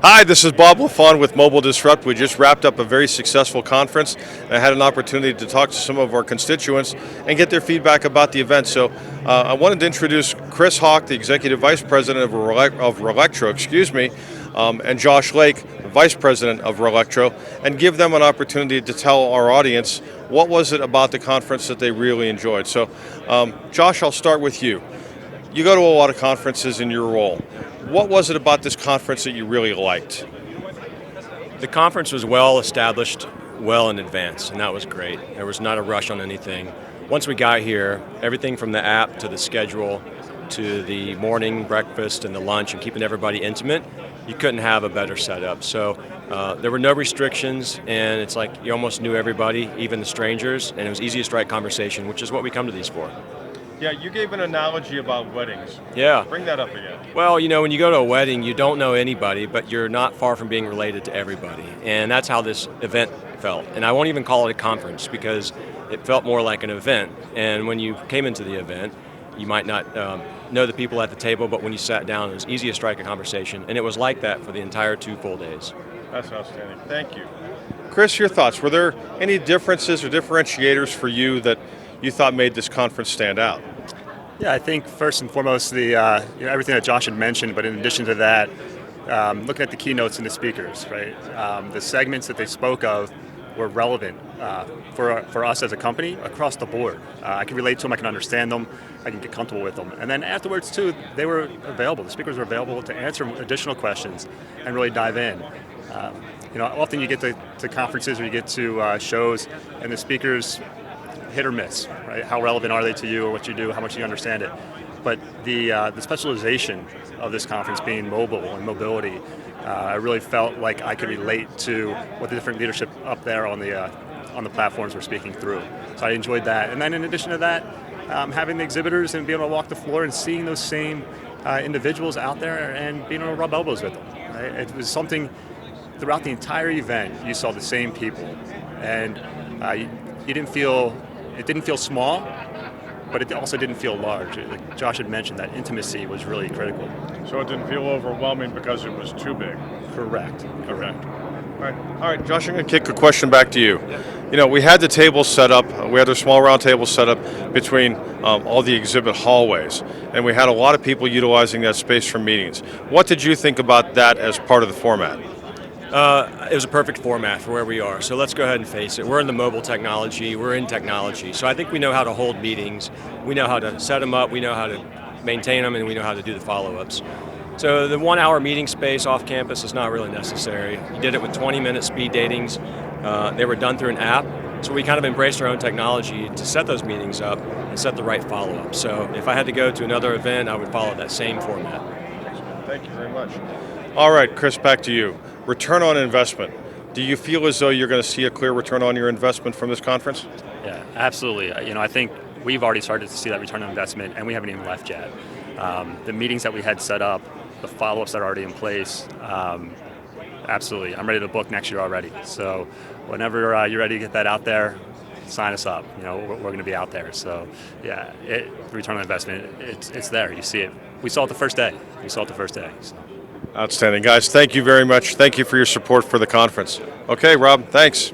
Hi, this is Bob LaFawn with Mobile Disrupt. We just wrapped up a very successful conference, and I had an opportunity to talk to some of our constituents and get their feedback about the event. So I wanted to introduce Chris Hawk, the Executive Vice President of Relectro, and Josh Lake, the Vice President of Relectro, and give them an opportunity to tell our audience what was it about the conference that they really enjoyed. So Josh, I'll start with you. You go to a lot of conferences in your role. What was it about this conference that you really liked? The conference was well established, well in advance, and that was great. There was not a rush on anything. Once we got here, everything from the app to the schedule to the morning breakfast and the lunch and keeping everybody intimate, you couldn't have a better setup. So there were no restrictions, and it's like you almost knew everybody, even the strangers, and it was easy to strike conversation, which is what we come to these for. Yeah, you gave an analogy about weddings. Yeah. Bring that up again. Well, when you go to a wedding, you don't know anybody, but you're not far from being related to everybody. And that's how this event felt. And I won't even call it a conference because it felt more like an event. And when you came into the event, you might not know the people at the table, but when you sat down, it was easy to strike a conversation. And it was like that for the entire 2 full days. That's outstanding. Thank you. Chris, your thoughts. Were there any differences or differentiators for you that you thought made this conference stand out? Yeah, I think first and foremost, everything that Josh had mentioned, but in addition to that, looking at the keynotes and the speakers, right? The segments that they spoke of were relevant for us as a company across the board. I can relate to them, I can understand them, I can get comfortable with them. And then afterwards too, they were available, the speakers were available to answer additional questions and really dive in. Often you get to conferences or you get to shows and the speakers hit or miss, right? How relevant are they to you or what you do, how much you understand it? But the specialization of this conference being mobile and mobility, I really felt like I could relate to what the different leadership up there on the platforms were speaking through. So I enjoyed that. And then in addition to that, having the exhibitors and being able to walk the floor and seeing those same individuals out there and being able to rub elbows with them. Right? It was something throughout the entire event, you saw the same people. And you didn't feel, it didn't feel small, but it also didn't feel large. Like Josh had mentioned, that intimacy was really critical. So it didn't feel overwhelming because it was too big? Correct. All right, Josh, I'm going to kick a question back to you. Yeah. We had the tables set up, we had a small round table set up between all the exhibit hallways, and we had a lot of people utilizing that space for meetings. What did you think about that as part of the format? It was a perfect format for where we are. So let's go ahead and face it. We're in the mobile technology. We're in technology. So I think we know how to hold meetings. We know how to set them up. We know how to maintain them, and we know how to do the follow-ups. So the 1 hour meeting space off campus is not really necessary. You did it with 20-minute speed datings. They were done through an app. So we kind of embraced our own technology to set those meetings up and set the right follow-up. So if I had to go to another event, I would follow that same format. Thank you very much. All right, Chris, back to you. Return on investment. Do you feel as though you're going to see a clear return on your investment from this conference? Yeah, absolutely. I think we've already started to see that return on investment, and we haven't even left yet. The meetings that we had set up, the follow-ups that are already in place, absolutely. I'm ready to book next year already. So whenever you're ready to get that out there, sign us up. We're going to be out there. So yeah, the return on investment, it's there. You see it. We saw it the first day. So. Outstanding. Guys, thank you very much. Thank you for your support for the conference. Okay, Rob, thanks.